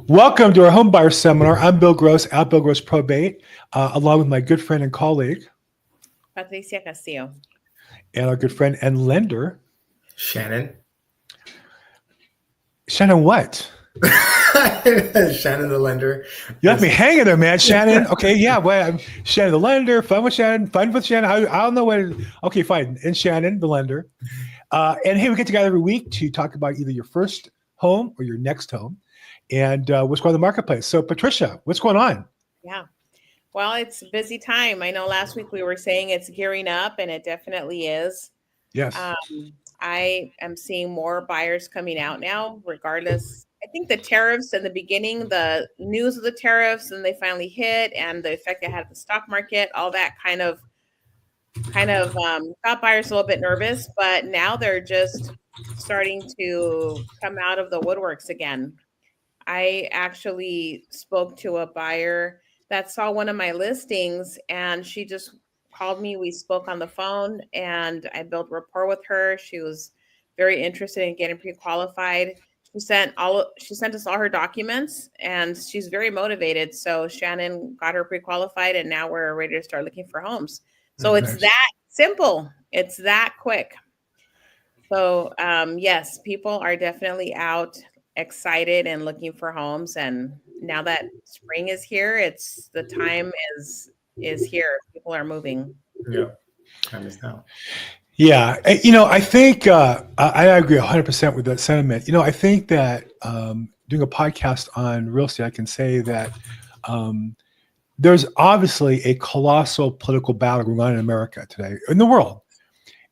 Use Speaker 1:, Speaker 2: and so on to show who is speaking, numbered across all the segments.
Speaker 1: Welcome to our home buyer seminar. I'm Bill Gross, at Bill Gross Probate, along with my good friend and colleague,
Speaker 2: Patricia Castillo.
Speaker 1: and our good friend and lender,
Speaker 3: Shannon.
Speaker 1: Shannon. What?
Speaker 3: Shannon the lender.
Speaker 1: You left me hanging there, man. Shannon. Okay, yeah. Well, I'm Shannon the lender. Fun with Shannon. I don't know what. Okay, fine. And Shannon the lender. And hey, we get together every week to talk about either your first home or your next home, and what's going on in the marketplace. So, Patricia, what's going on?
Speaker 2: Yeah. Well, it's a busy time. I know last week we were saying it's gearing up, and it definitely is.
Speaker 1: Yes.
Speaker 2: I am seeing more buyers coming out now, regardless. I think the tariffs in the beginning, the news of the tariffs, and they finally hit, and the effect it had on the stock market, all that kind of got buyers a little bit nervous. But now they're just starting to come out of the woodworks again. I actually spoke to a buyer that saw one of my listings, and she just called me. We spoke on the phone, and I built rapport with her. She was very interested in getting pre-qualified. She sent us all her documents, and she's very motivated. So Shannon got her pre-qualified, and now we're ready to start looking for homes. So it's that simple. It's that quick. So yes, people are definitely out, excited and looking for homes. And now that spring is here, it's the time is here. People are moving.
Speaker 3: Yeah, time is now.
Speaker 1: Yeah, I think I agree 100% with that sentiment. I think that doing a podcast on real estate, I can say that there's obviously a colossal political battle going on in America today, in the world,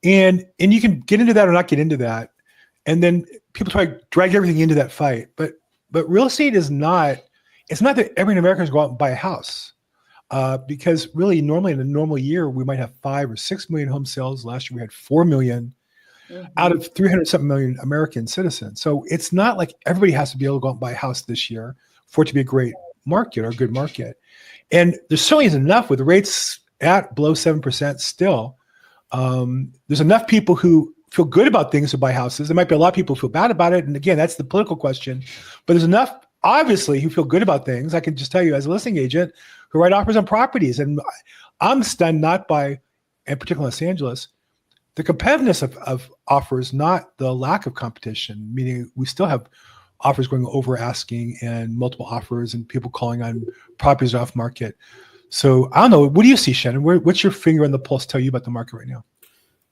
Speaker 1: and you can get into that or not get into that, and then people try to drag everything into that fight. But real estate is not. It's not that every American is go out and buy a house. Because really, normally in a normal year, we might have 5 or 6 million home sales. Last year, we had 4 million out of 300-something million American citizens. So it's not like everybody has to be able to go out and buy a house this year for it to be a great market or a good market. And there certainly is enough with rates at below 7% still. There's enough people who feel good about things to buy houses. There might be a lot of people who feel bad about it. And again, that's the political question. But there's enough, obviously, who feel good about things. I can just tell you as a listing agent who write offers on properties. And I'm stunned not by, in particular Los Angeles, the competitiveness of offers, not the lack of competition, meaning we still have offers going over asking and multiple offers and people calling on properties off market. So I don't know. What do you see, Shannon? What's your finger on the pulse tell you about the market right now?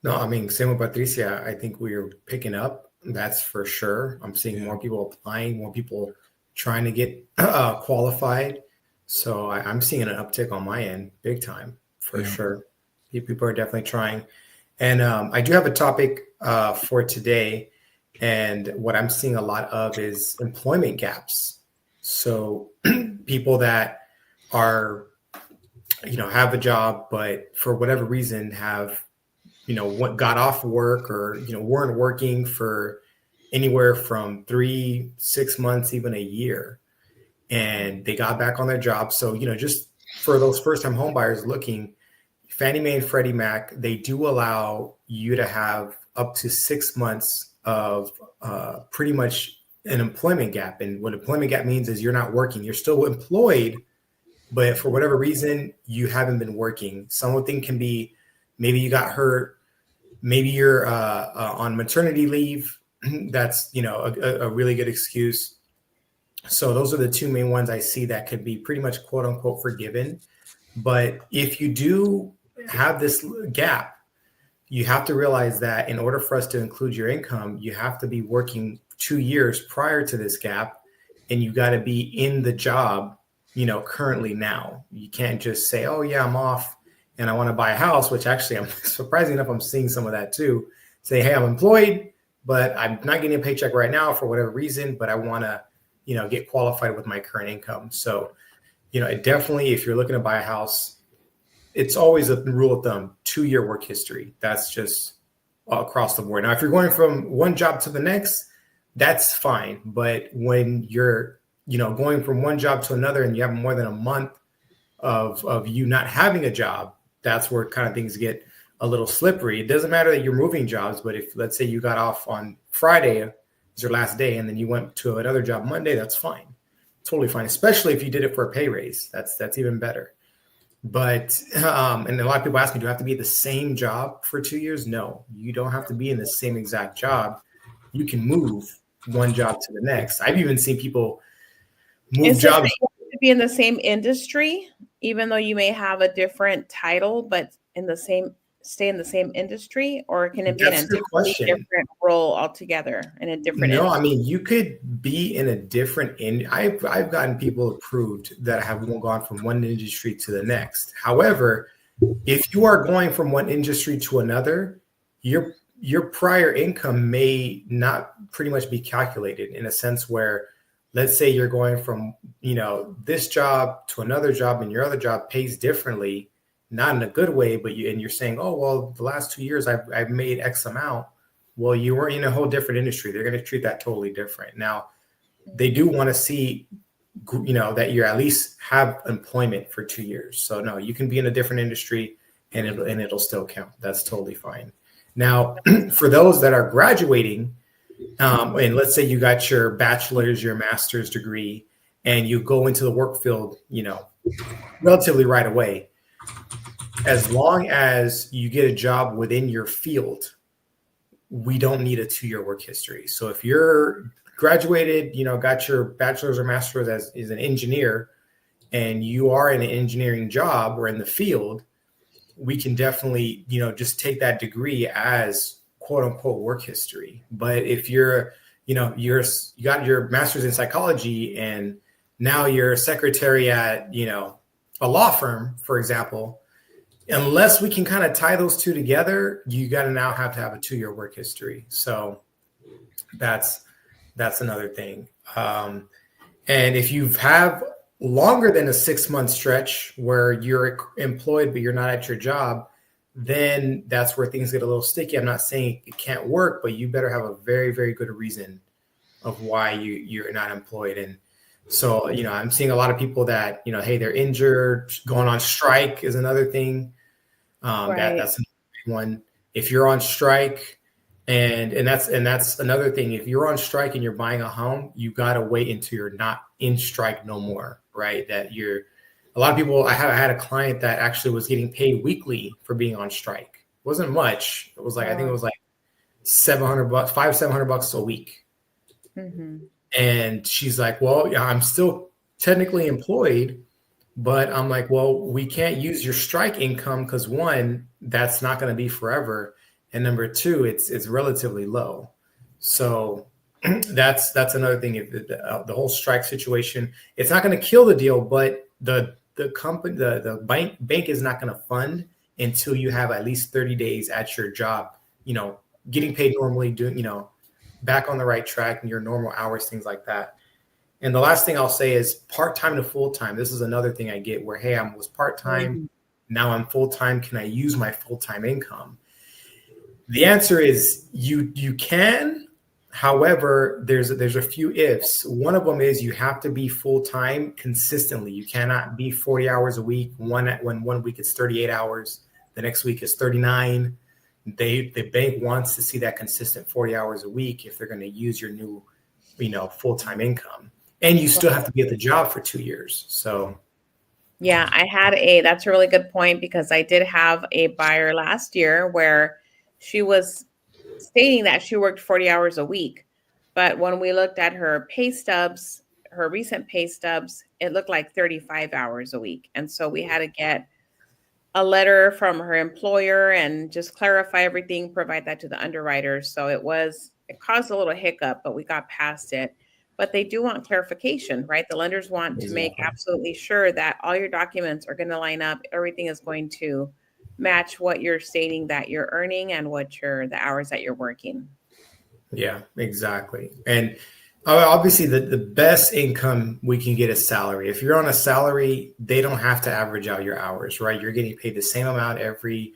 Speaker 3: No, I mean, same with Patricia. I think we're picking up. That's for sure. I'm seeing more people applying, more people trying to get qualified. So I'm seeing an uptick on my end, big time, for sure. People are definitely trying. And I do have a topic for today. And what I'm seeing a lot of is employment gaps. So people that are, have a job, but for whatever reason have, what got off work or, weren't working for anywhere from 3, 6 months, even a year. And they got back on their job. So, just for those first-time home buyers looking, Fannie Mae and Freddie Mac, they do allow you to have up to 6 months of pretty much an employment gap. And what employment gap means is you're not working. You're still employed, but for whatever reason, you haven't been working. Something can be maybe you got hurt. Maybe you're on maternity leave. That's, a really good excuse. So those are the two main ones I see that could be pretty much quote unquote forgiven. But if you do have this gap, you have to realize that in order for us to include your income, you have to be working 2 years prior to this gap. And you got to be in the job, currently now. You can't just say, oh yeah, I'm off and I want to buy a house, which actually I'm surprising enough, I'm seeing some of that too. Say, hey, I'm employed, but I'm not getting a paycheck right now for whatever reason, but I want to get qualified with my current income. So, it definitely, if you're looking to buy a house, it's always a rule of thumb, 2-year work history. That's just across the board. Now, if you're going from one job to the next, that's fine. But when you're, going from one job to another and you have more than a month of you not having a job, that's where kind of things get a little slippery. It doesn't matter that you're moving jobs, but if, let's say, you got off on Friday, your last day, and then you went to another job Monday, that's fine. totally fine, especially if you did it for a pay raise. That's even better. But and a lot of people ask me, do I have to be at the same job for 2 years? No, you don't have to be in the same exact job. You can move one job to the next. I've even seen people move
Speaker 2: Is it that
Speaker 3: jobs.
Speaker 2: you have to be in the same industry, even though you may have a different title, but stay in the same industry, or can it be an
Speaker 3: That's a good
Speaker 2: entirely
Speaker 3: question.
Speaker 2: different role altogether in a different
Speaker 3: No, I
Speaker 2: industry?
Speaker 3: mean, you could be in a different I've gotten people approved that have gone from one industry to the next. However, if you are going from one industry to another, your prior income may not pretty much be calculated in a sense where, let's say you're going from, this job to another job, and your other job pays differently, not in a good way, but you're saying, oh, well, the last 2 years I've made X amount. Well, you were in a whole different industry. They're going to treat that totally different. Now, they do want to see, that you at least have employment for 2 years. So no, you can be in a different industry and it'll still count. That's totally fine. Now, for those that are graduating, and let's say you got your bachelor's, your master's degree, and you go into the work field, relatively right away, as long as you get a job within your field, we don't need a 2-year work history. So if you're graduated, got your bachelor's or master's as an engineer, and you are in an engineering job or in the field, we can definitely, just take that degree as quote unquote work history. But if you got your master's in psychology and now you're a secretary at, a law firm, for example, unless we can kind of tie those two together, you got to now have to have a 2-year work history. So that's another thing. And if you have longer than a 6-month stretch where you're employed, but you're not at your job, then that's where things get a little sticky. I'm not saying it can't work, but you better have a very, very good reason of why you're not employed. And so, I'm seeing a lot of people that, hey, they're injured, going on strike is another thing.
Speaker 2: Right.
Speaker 3: That's another big one. If you're on strike, and that's another thing. If you're on strike and you're buying a home, you got to wait until you're not in strike no more, right? A lot of people, I had a client that actually was getting paid weekly for being on strike. It wasn't much. It was like, I think it was like $700, $700 a week.
Speaker 2: Mm-hmm.
Speaker 3: And she's like, well, yeah, I'm still technically employed, but I'm like, well, we can't use your strike income because, one, that's not going to be forever. And number two, it's relatively low. So that's another thing. If the whole strike situation, it's not going to kill the deal, but the company, the bank is not going to fund until you have at least 30 days at your job, getting paid normally, doing, back on the right track and your normal hours, things like that. And the last thing I'll say is part-time to full-time. This is another thing I get where, hey, I was part-time,
Speaker 2: Mm-hmm.
Speaker 3: now I'm full-time. Can I use my full-time income? The answer is you can. However, there's a few ifs. One of them is you have to be full-time consistently. You cannot be 40 hours a week. When 1 week it's 38 hours, the next week is 39. The bank wants to see that consistent 40 hours a week if they're going to use your new, full-time income. And you still have to be at the job for 2 years. So
Speaker 2: Yeah, that's a really good point, because I did have a buyer last year where she was stating that she worked 40 hours a week. But when we looked at her pay stubs, her recent pay stubs, it looked like 35 hours a week. And so we had to get a letter from her employer and just clarify everything, provide that to the underwriters. So it caused a little hiccup, but we got past it. But they do want clarification, right? The lenders want to make absolutely sure that all your documents are going to line up. Everything is going to match what you're stating that you're earning and the hours that you're working.
Speaker 3: Yeah, exactly. And obviously the best income we can get is salary. If you're on a salary, they don't have to average out your hours, right? You're getting paid the same amount every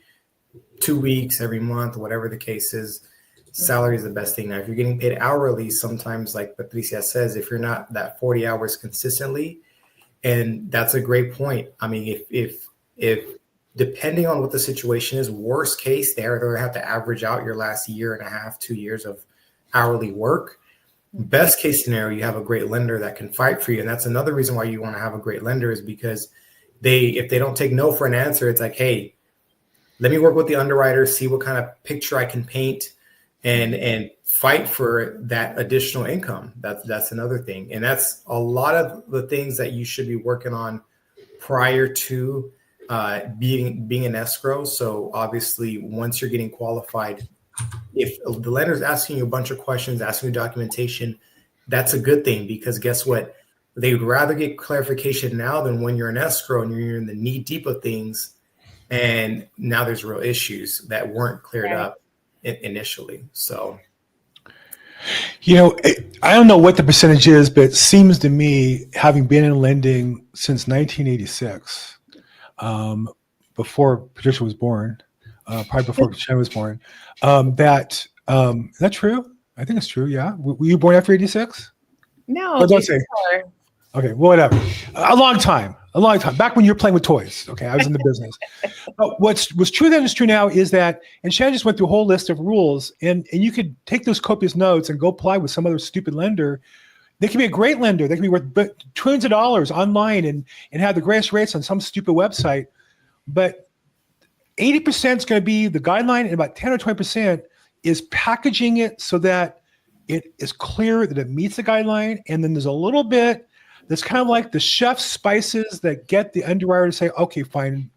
Speaker 3: 2 weeks, every month, whatever the case is. Salary is the best thing. Now, if you're getting paid hourly, sometimes, like Patricia says, if you're not that 40 hours consistently, and that's a great point. I mean, if depending on what the situation is, worst case, they're going to have to average out your last year and a half, 2 years of hourly work. Best case scenario, you have a great lender that can fight for you. And that's another reason why you want to have a great lender, is because if they don't take no for an answer, it's like, hey, let me work with the underwriter, see what kind of picture I can paint, and fight for that additional income. That's another thing. And that's a lot of the things that you should be working on prior to being an escrow. So obviously, once you're getting qualified, if the lender is asking you a bunch of questions, asking you documentation, that's a good thing, because guess what? They would rather get clarification now than when you're in escrow and you're in the knee deep of things, and now there's real issues that weren't cleared up initially. So,
Speaker 1: I don't know what the percentage is, but it seems to me, having been in lending since 1986, before Patricia was born, probably before Shannon was born, is that true? I think it's true. Yeah. Were you born after 86?
Speaker 2: No,
Speaker 1: Oh, don't say.
Speaker 2: before.
Speaker 1: Okay, well, whatever. A long time. Back when you were playing with toys. Okay, I was in the business. But what's true then is true now is that, and Shannon just went through a whole list of rules, and you could take those copious notes and go apply with some other stupid lender. They can be a great lender. They can be worth trillions of dollars online and have the greatest rates on some stupid website. But 80% is going to be the guideline, and about 10 or 20% is packaging it so that it is clear that it meets the guideline. And then there's a little bit that's kind of like the chef's spices that get the underwriter to say, okay, fine.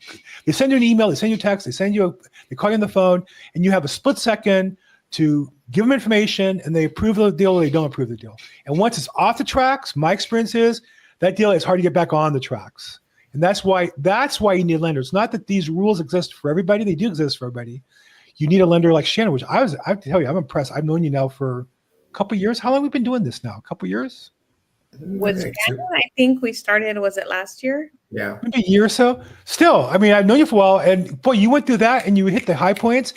Speaker 1: They send you an email, they send you a text, they call you on the phone, and you have a split second to give them information, and they approve the deal or they don't approve the deal. And once it's off the tracks, my experience is that deal is hard to get back on the tracks. And that's why you need a lender. It's not that these rules exist for everybody. They do exist for everybody. You need a lender like Shannon, which I have to tell you, I'm impressed. I've known you now for a couple of years. How long have we been doing this now? A couple of years?
Speaker 2: With Shannon, I think we started, was it last year?
Speaker 3: Yeah.
Speaker 1: Maybe a year or so. Still, I mean, I've known you for a while, and boy, you went through that and you hit the high points.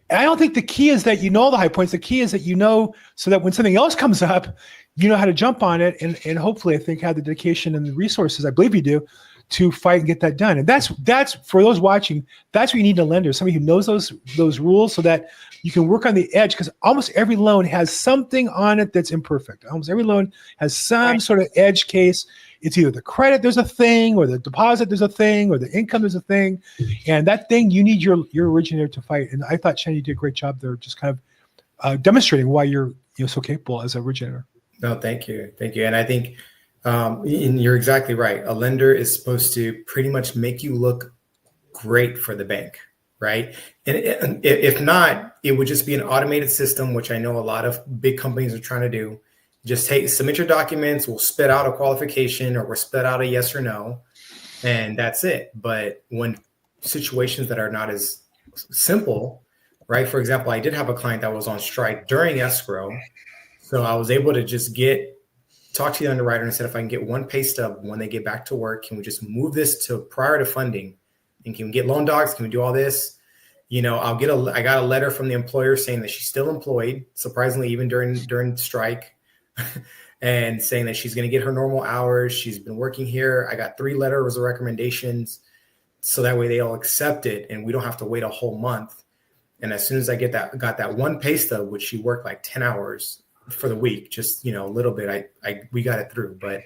Speaker 1: And I don't think the key is that you know the high points. The key is that you know, so that when something else comes up, you know how to jump on it, and hopefully, I think, have the dedication and the resources, I believe you do, to fight and get that done. And that's for those watching, that's what you need in a lender, somebody who knows those rules so that you can work on the edge, because almost every loan has something on it that's imperfect. Almost every loan has some sort of edge case. It's either the credit, there's a thing, or the deposit, there's a thing, or the income, there's a thing. And that thing, you need your originator to fight. And I thought, Shannon, you did a great job there, just kind of demonstrating why you're so capable as an originator.
Speaker 3: No, thank you. And I think and you're exactly right. A lender is supposed to pretty much make you look great for the bank, right? And if not, it would just be an automated system, which I know a lot of big companies are trying to do. Just submit your documents, we'll spit out a qualification, or we'll spit out a yes or no, and that's it. But when situations that are not as simple, right? For example, I did have a client that was on strike during escrow. So I was able to just talk to the underwriter and said, if I can get one pay stub when they get back to work, can we just move this to prior to funding? And can we get loan docs? Can we do all this? I got a letter from the employer saying that she's still employed, surprisingly, even during strike, and saying that she's going to get her normal hours. She's been working here. I got 3 letters of recommendations. So that way they all accept it and we don't have to wait a whole month. And as soon as I got that one pay stub, which she worked like 10 hours for the week, just, a little bit, we got it through. But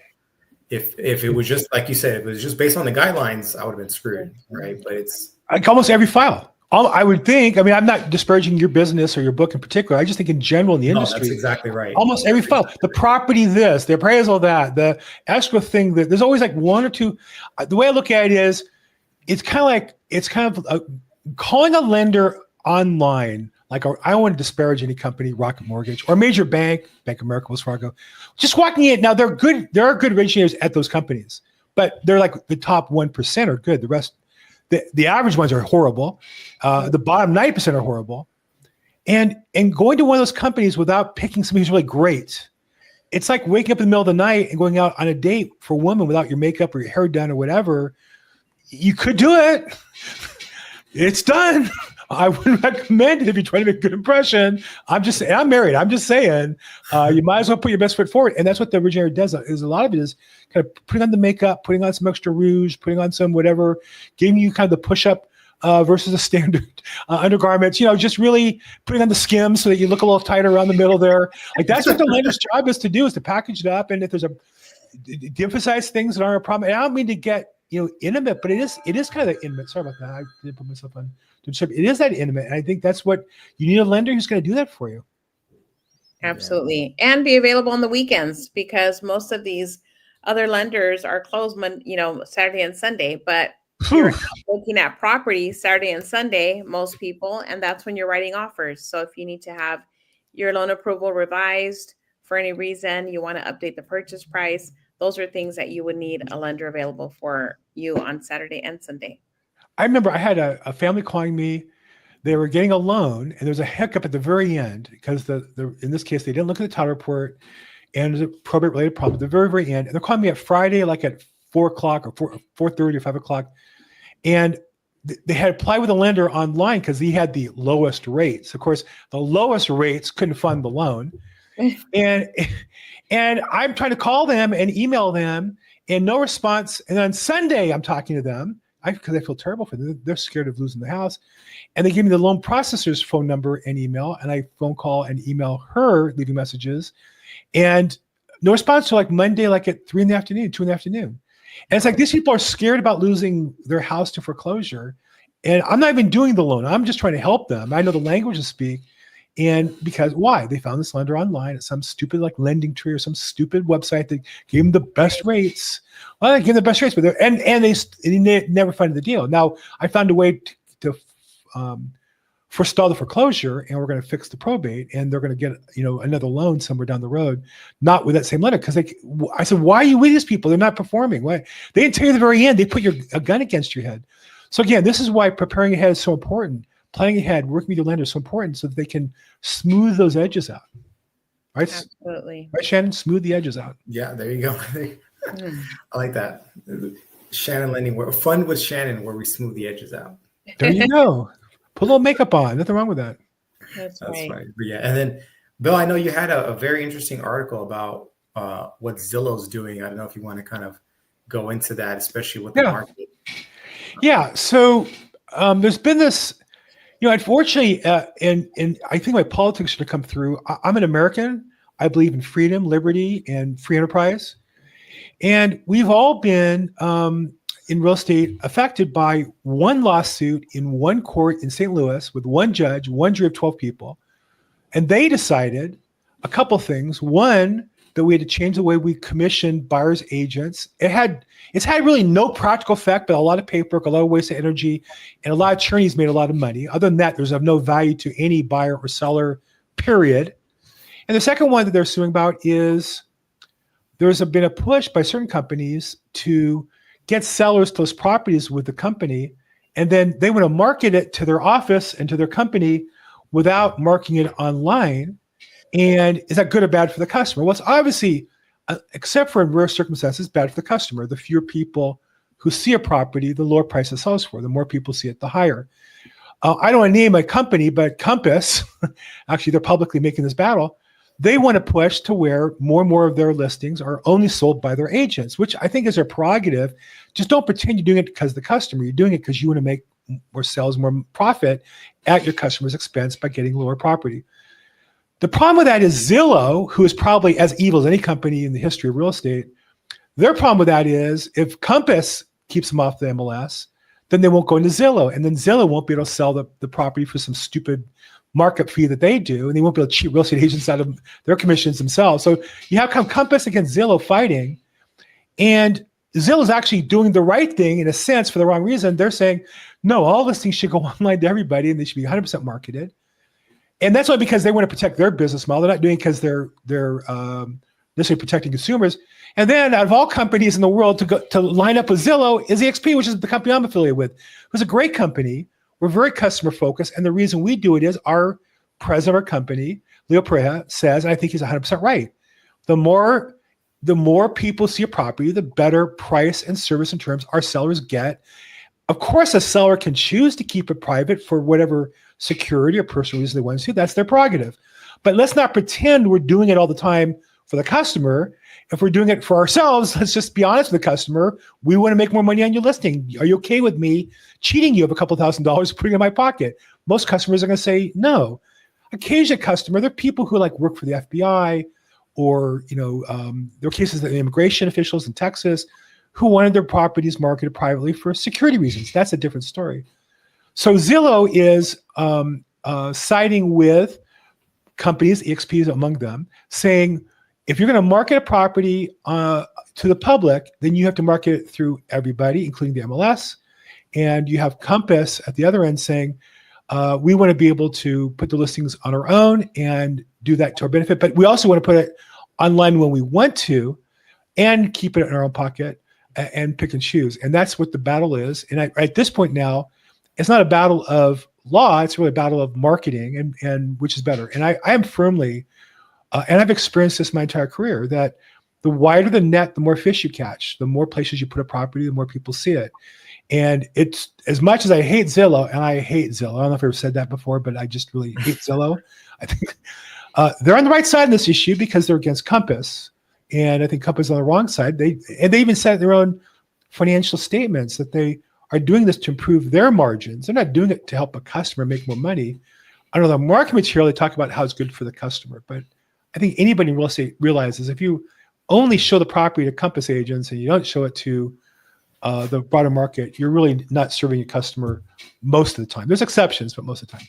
Speaker 3: if it was just, like you said, if it was just based on the guidelines, I would have been screwed. Right. But it's
Speaker 1: like almost every file. I would think, I'm not disparaging your business or your book in particular. I just think in general in the industry.
Speaker 3: That's exactly right.
Speaker 1: Almost every file, the property this, the appraisal that, the escrow thing, that there's always like one or two. The way I look at it is, it's kind of calling a lender online. Like, I don't want to disparage any company, Rocket Mortgage, or a major bank, Bank of America, Wells Fargo. Just walking in. Now, they're good. There are good originators at those companies, but they're like the top 1% are good. The rest, the average ones are horrible. The bottom 90% are horrible. And going to one of those companies without picking somebody who's really great, it's like waking up in the middle of the night and going out on a date for a woman without your makeup or your hair done or whatever. You could do it. It's done. I wouldn't recommend it if you're trying to make a good impression. I'm married. I'm just saying, you might as well put your best foot forward. And that's what the originator does. Is a lot of it is kind of putting on the makeup, putting on some extra rouge, putting on some whatever, giving you kind of the push-up versus a standard undergarments. Just really putting on the skims so that you look a little tighter around the middle there. Like that's what the lender's job is to do, is to package it up. And if there's de-emphasize things that aren't a problem. And I don't mean to get intimate, but it is kind of intimate. Sorry about that. I didn't put myself on. It is that intimate, and I think that's what you need, a lender who's going to do that for you.
Speaker 2: Absolutely, and be available on the weekends, because most of these other lenders are closed, Saturday and Sunday. But you're looking at property Saturday and Sunday, most people, and that's when you're writing offers. So if you need to have your loan approval revised for any reason, you want to update the purchase price, those are things that you would need a lender available for you on Saturday and Sunday.
Speaker 1: I remember I had a family calling me. They were getting a loan, and there's a hiccup at the very end because in this case, they didn't look at the title report, and there's a probate-related problem at the very, very end. And they're calling me at Friday, like at 4 o'clock or 4:30 or 5 o'clock. And they had applied with a lender online because he had the lowest rates. Of course, the lowest rates couldn't fund the loan. And I'm trying to call them and email them, and no response. And on Sunday, I'm talking to them because I feel terrible for them. They're scared of losing the house. And they gave me the loan processor's phone number and email, and I phone call and email her, leaving messages, and no response till like Monday, like at 3 in the afternoon, 2 in the afternoon. And it's like, these people are scared about losing their house to foreclosure. And I'm not even doing the loan. I'm just trying to help them. I know the language to speak. And because why? They found this lender online at some stupid like Lending Tree or some stupid website that gave them the best rates. Well, they gave them the best rates, but they never funded the deal. Now I found a way to forestall the foreclosure, and we're going to fix the probate, and they're going to get another loan somewhere down the road, not with that same lender. Because I said, why are you with these people? They're not performing. Why? They didn't tell you at the very end. They put a gun against your head. So again, this is why preparing ahead is so important. Planning ahead, working with your lender is so important, so that they can smooth those edges out. Right?
Speaker 2: Absolutely.
Speaker 1: Right, Shannon? Smooth the edges out.
Speaker 3: Yeah, there you go. I like that. Shannon Lending, fun with Shannon, where we smooth the edges out.
Speaker 1: There you go. Put a little makeup on. Nothing wrong with that.
Speaker 2: That's
Speaker 3: right.
Speaker 2: right.
Speaker 3: But yeah, and then Bill, I know you had a very interesting article about what Zillow's doing. I don't know if you want to kind of go into that, especially with the market.
Speaker 1: Yeah. So there's been this, unfortunately, and I think my politics should have come through. I'm an American. I believe in freedom, liberty, and free enterprise. And we've all been in real estate affected by one lawsuit in one court in St. Louis with one judge, one jury of 12 people. And they decided a couple things. One, that we had to change the way we commission buyers agents. It's had really no practical effect, but a lot of paperwork, a lot of waste of energy, and a lot of attorneys made a lot of money. Other than that, there's of no value to any buyer or seller, period. And the second one that they're suing about is there's been a push by certain companies to get sellers to those properties with the company, and then they want to market it to their office and to their company without marketing it online. And is that good or bad for the customer? Well, it's obviously, except for in rare circumstances, bad for the customer. The fewer people who see a property, the lower price it sells for. The more people see it, the higher. I don't want to name a company, but Compass, actually, they're publicly making this battle. They want to push to where more and more of their listings are only sold by their agents, which I think is their prerogative. Just don't pretend you're doing it because of the customer. You're doing it because you want to make more sales, more profit at your customer's expense by getting lower property. The problem with that is Zillow, who is probably as evil as any company in the history of real estate, their problem with that is if Compass keeps them off the MLS, then they won't go into Zillow. And then Zillow won't be able to sell the property for some stupid markup fee that they do. And they won't be able to cheat real estate agents out of their commissions themselves. So you have Compass against Zillow fighting. And Zillow is actually doing the right thing in a sense for the wrong reason. They're saying, no, all listings should go online to everybody and they should be 100% marketed. And that's only because they want to protect their business model. They're not doing it because they're necessarily protecting consumers. And then out of all companies in the world to line up with Zillow is eXp, which is the company I'm affiliated with. It's a great company. We're very customer focused. And the reason we do it is our president of our company, Leo Pareja, says, and I think he's 100% right, the more people see a property, the better price and service and terms our sellers get. Of course, a seller can choose to keep it private for whatever security or personal reason they want to. That's their prerogative. But let's not pretend we're doing it all the time for the customer. If we're doing it for ourselves, let's just be honest with the customer. We want to make more money on your listing. Are you okay with me cheating you of a couple $1,000, putting it in my pocket? Most customers are going to say no. Occasional customer, they're people who like work for the FBI, or there are cases of immigration officials in Texas who wanted their properties marketed privately for security reasons. That's a different story. So Zillow is siding with companies, EXPs among them, saying, if you're going to market a property to the public, then you have to market it through everybody, including the MLS. And you have Compass at the other end saying, we want to be able to put the listings on our own and do that to our benefit. But we also want to put it online when we want to and keep it in our own pocket and pick and choose. And that's what the battle is. And at this point now, it's not a battle of law. It's really a battle of marketing and which is better. And I am firmly, and I've experienced this my entire career, that the wider the net, the more fish you catch. The more places you put a property, the more people see it. And it's, as much as I hate Zillow, and I hate Zillow, I don't know if I've ever said that before, but I just really hate Zillow. I think they're on the right side in this issue because they're against Compass. And I think Compass is on the wrong side. They even said in their own financial statements that they are doing this to improve their margins. They're not doing it to help a customer make more money. I know the market material, they talk about how it's good for the customer, but I think anybody in real estate realizes if you only show the property to Compass agents and you don't show it to the broader market, you're really not serving your customer most of the time. There's exceptions, but most of the time.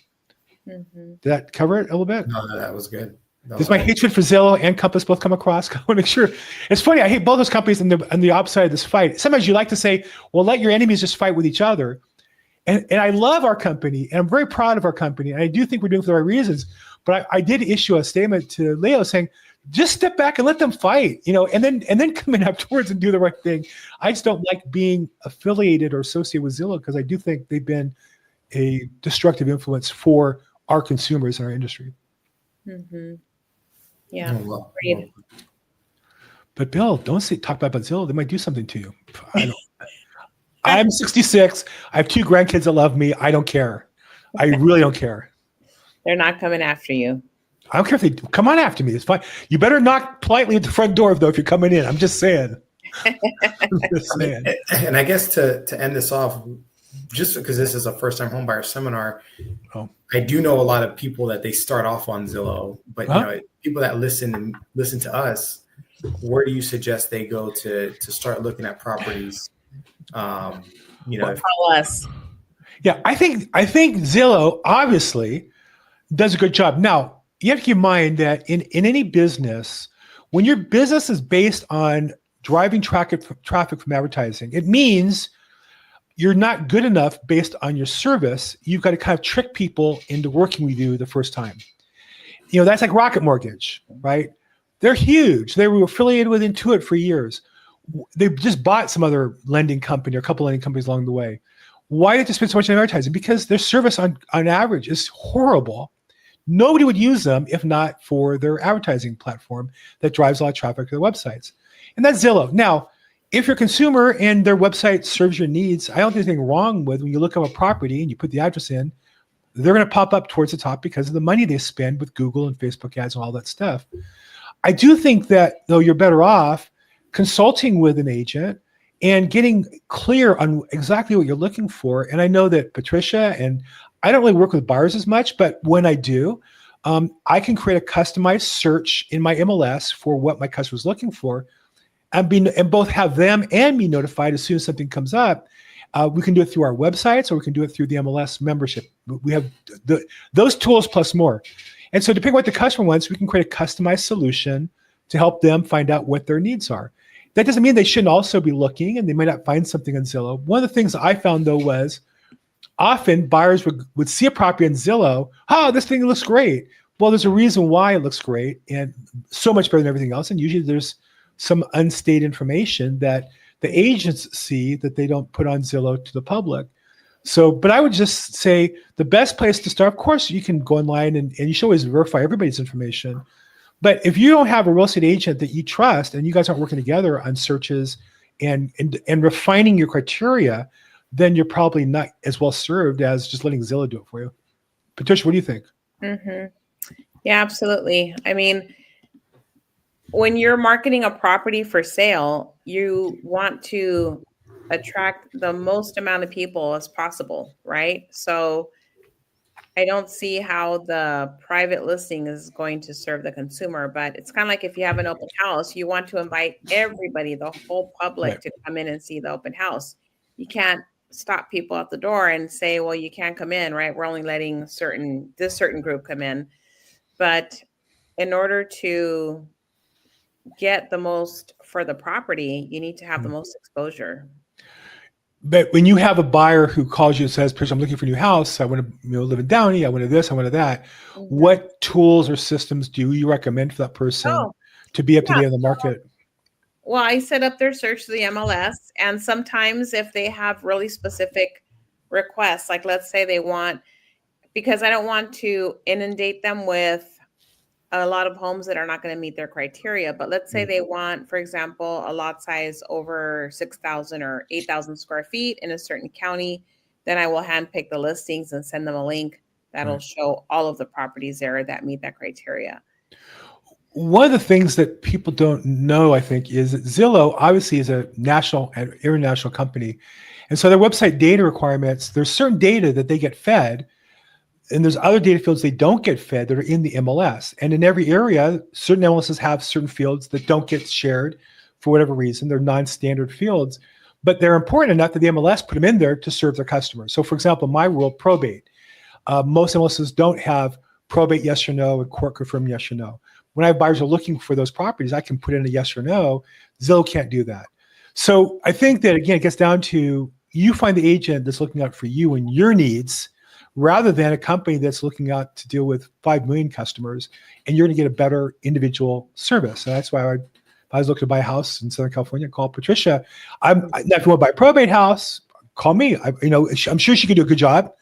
Speaker 1: Mm-hmm. Did that cover it a little bit?
Speaker 3: No, that was good.
Speaker 1: Does my hatred for Zillow and Compass both come across? I want to make sure. It's funny. I hate both those companies on the opposite side of this fight. Sometimes you like to say, well, let your enemies just fight with each other. And I love our company, and I'm very proud of our company. And I do think we're doing it for the right reasons. But I did issue a statement to Leo saying, just step back and let them fight, and then come in afterwards and do the right thing. I just don't like being affiliated or associated with Zillow because I do think they've been a destructive influence for our consumers in our industry.
Speaker 2: Mm-hmm. Yeah.
Speaker 3: Well.
Speaker 1: But Bill, don't talk about Zillow. They might do something to you. I'm 66. I have 2 grandkids that love me. I don't care. I really don't care.
Speaker 2: They're not coming after you.
Speaker 1: I don't care if they come on after me. It's fine. You better knock politely at the front door, though, if you're coming in. I'm just saying.
Speaker 3: And I guess to end this off, just because this is a first-time homebuyer seminar, I do know a lot of people that they start off on Zillow, but people that listen to us, where do you suggest they go to start looking at properties?
Speaker 2: Call us.
Speaker 1: Yeah, I think Zillow obviously does a good job. Now, you have to keep in mind that in any business, when your business is based on driving traffic from advertising, it means you're not good enough based on your service. You've got to kind of trick people into working with you the first time. That's like Rocket Mortgage, right? They're huge. They were affiliated with Intuit for years. They just bought some other lending company or a couple lending companies along the way. Why did they spend so much on advertising? Because their service on average is horrible. Nobody would use them if not for their advertising platform that drives a lot of traffic to their websites. And that's Zillow. Now, if you're a consumer and their website serves your needs, I don't think there's anything wrong with when you look up a property and you put the address in, they're going to pop up towards the top because of the money they spend with Google and Facebook ads and all that stuff. I do think that, though, you're better off consulting with an agent and getting clear on exactly what you're looking for. And I know that Patricia, and I don't really work with buyers as much, but when I do, I can create a customized search in my MLS for what my customer's looking for, and both have them and me notified as soon as something comes up. We can do it through our websites, or we can do it through the MLS membership. We have those tools plus more. And so depending on what the customer wants, we can create a customized solution to help them find out what their needs are. That doesn't mean they shouldn't also be looking, and they might not find something on Zillow. One of the things I found, though, was often buyers would see a property on Zillow. Oh, this thing looks great. Well, there's a reason why it looks great and so much better than everything else. And usually there's some unstated information that the agents see that they don't put on Zillow to the public. So, but I would just say the best place to start, of course, you can go online and you should always verify everybody's information. But if you don't have a real estate agent that you trust and you guys aren't working together on searches and refining your criteria, then you're probably not as well served as just letting Zillow do it for you. Patricia, what do you think?
Speaker 2: Mm-hmm. Yeah, absolutely. I mean, when you're marketing a property for sale, you want to attract the most amount of people as possible, right? So I don't see how the private listing is going to serve the consumer, but it's kind of like if you have an open house, you want to invite everybody, the whole public,
Speaker 1: Right.
Speaker 2: to come in and see the open house. You can't stop people at the door and say, well, you can't come in, right? We're only letting this certain group come in. But in order to get the most for the property, you need to have the most exposure.
Speaker 1: But when you have a buyer who calls you and says, "I'm looking for a new house. I want to live in Downey. I want to this. I want to that." What tools or systems do you recommend for that person
Speaker 2: Oh,
Speaker 1: to be up to
Speaker 2: yeah.
Speaker 1: date on the market?
Speaker 2: Well, I set up their search to the MLS, and sometimes if they have really specific requests, like let's say they want, because I don't want to inundate them with a lot of homes that are not going to meet their criteria, but let's say they want, for example, a lot size over 6,000 or 8,000 square feet in a certain county, then I will handpick the listings and send them a link that'll show all of the properties there that meet that criteria.
Speaker 1: One of the things that people don't know, I think, is that Zillow obviously is a national and international company. And so their website data requirements, there's certain data that they get fed, and there's other data fields they don't get fed that are in the MLS. And in every area, certain MLSs have certain fields that don't get shared for whatever reason. They're non-standard fields, but they're important enough that the MLS put them in there to serve their customers. So for example, my rule, probate. Most MLSs don't have probate yes or no and court confirmed yes or no. When I have buyers who are looking for those properties, I can put in a yes or no. Zillow can't do that. So I think that, again, it gets down to you find the agent that's looking out for you and your needs, rather than a company that's looking out to deal with 5 million customers, and you're going to get a better individual service. And that's why if I was looking to buy a house in Southern California, call Patricia. If you want to buy a probate house, call me. I'm sure she could do a good job.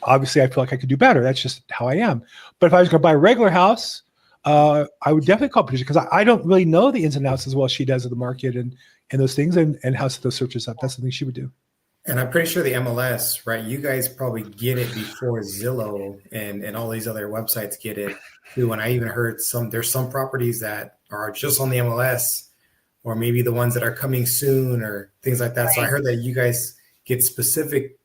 Speaker 1: Obviously, I feel like I could do better. That's just how I am. But if I was going to buy a regular house, I would definitely call Patricia, because I don't really know the ins and outs as well as she does of the market and those things, and how to set those searches up. That's something she would do.
Speaker 3: And I'm pretty sure the MLS, right? You guys probably get it before Zillow and all these other websites get it too. And I even heard there's some properties that are just on the MLS, or maybe the ones that are coming soon or things like that. Right. So I heard that you guys get specific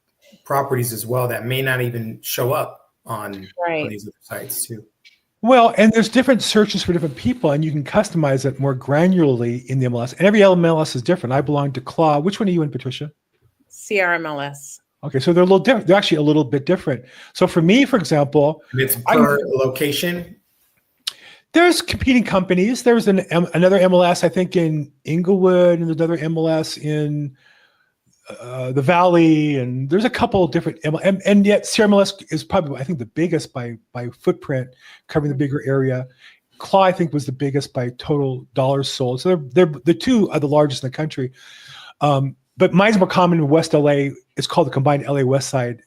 Speaker 3: properties as well that may not even show up on these other sites too.
Speaker 1: Well, and there's different searches for different people, and you can customize it more granularly in the MLS. And every MLS is different. I belong to Claw. Which one are you in, Patricia?
Speaker 2: CRMLS.
Speaker 1: Okay, so they're a little different. They're actually a little bit different. So for me, for example,
Speaker 3: it's per location.
Speaker 1: There's competing companies. There's another MLS, I think, in Inglewood, and there's another MLS in the Valley, and there's a couple of different and yet CRMLS is probably, I think, the biggest by footprint, covering the bigger area. Claw, I think, was the biggest by total dollars sold. So they're the two are the largest in the country. But mine's more common in West LA. It's called the Combined LA West Side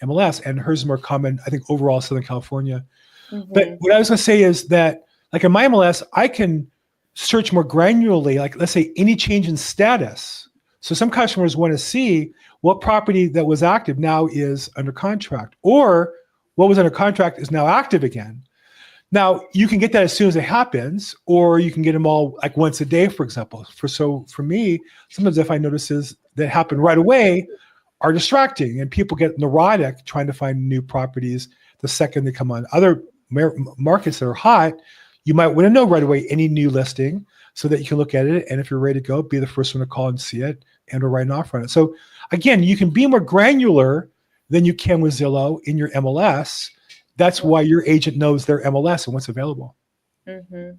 Speaker 1: MLS, and hers is more common, I think, overall Southern California. Mm-hmm. But what I was going to say is that, like in my MLS, I can search more granularly, like let's say any change in status. So some customers want to see what property that was active now is under contract, or what was under contract is now active again. Now, you can get that as soon as it happens, or you can get them all like once a day, for example. For me, sometimes if I notices that happen right away are distracting, and people get neurotic trying to find new properties the second they come on. Other markets that are hot, you might want to know right away any new listing so that you can look at it, and if you're ready to go, be the first one to call and see it and or write an offer on it. So again, you can be more granular than you can with Zillow in your MLS. That's why your agent knows their MLS and what's available.
Speaker 2: Mm-hmm.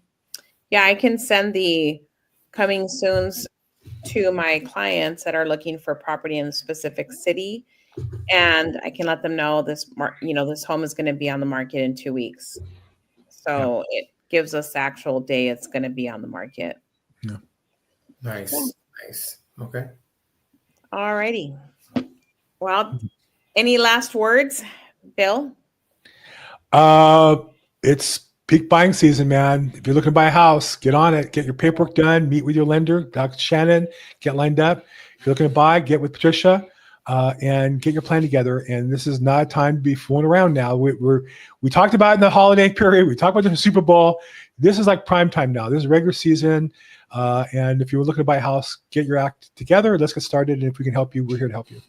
Speaker 2: Yeah, I can send the coming soons to my clients that are looking for property in a specific city, and I can let them know this home is going to be on the market in 2 weeks. So it gives us the actual day it's going to be on the market.
Speaker 1: Yeah.
Speaker 3: Nice. Okay.
Speaker 2: All righty. Well, any last words, Bill?
Speaker 1: It's peak buying season, man. If you're looking to buy a house, get on it. Get your paperwork done. Meet with your lender, Dr. Shannon. Get lined up. If you're looking to buy, get with Patricia, and get your plan together. And this is not a time to be fooling around now. We talked about it in the holiday period. We talked about the Super Bowl. this is like prime time now. This is regular season. And if you were looking to buy a house, get your act together. Let's get started. And if we can help you, we're here to help you.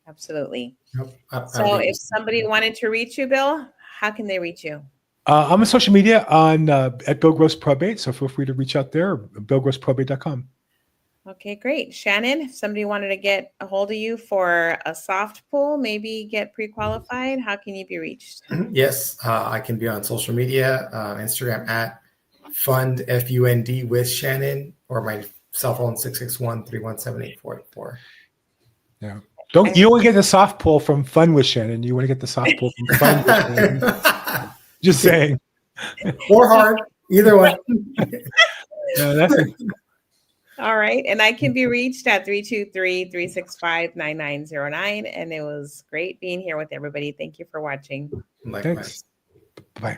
Speaker 2: Absolutely.
Speaker 3: Yep.
Speaker 2: So if somebody wanted to reach you, Bill, how can they reach you?
Speaker 1: I'm on social media at Bill Gross Probate. So feel free to reach out there, billgrossprobate.com.
Speaker 2: Okay, great. Shannon, if somebody wanted to get a hold of you for a soft pull, maybe get pre-qualified, how can you be reached?
Speaker 3: Yes, I can be on social media, Instagram at fund FUND with Shannon, or my cell phone 661-317-8484.
Speaker 1: Yeah. You don't want to get the soft pull from Fun with Shannon. You want to get the soft pull from Fun with Shannon. Just saying.
Speaker 3: Or hard, either one.
Speaker 1: That's it.
Speaker 2: All right. And I can be reached at 323-365-9909. And it was great being here with everybody. Thank you for watching.
Speaker 3: Likewise.
Speaker 1: Thanks. Bye.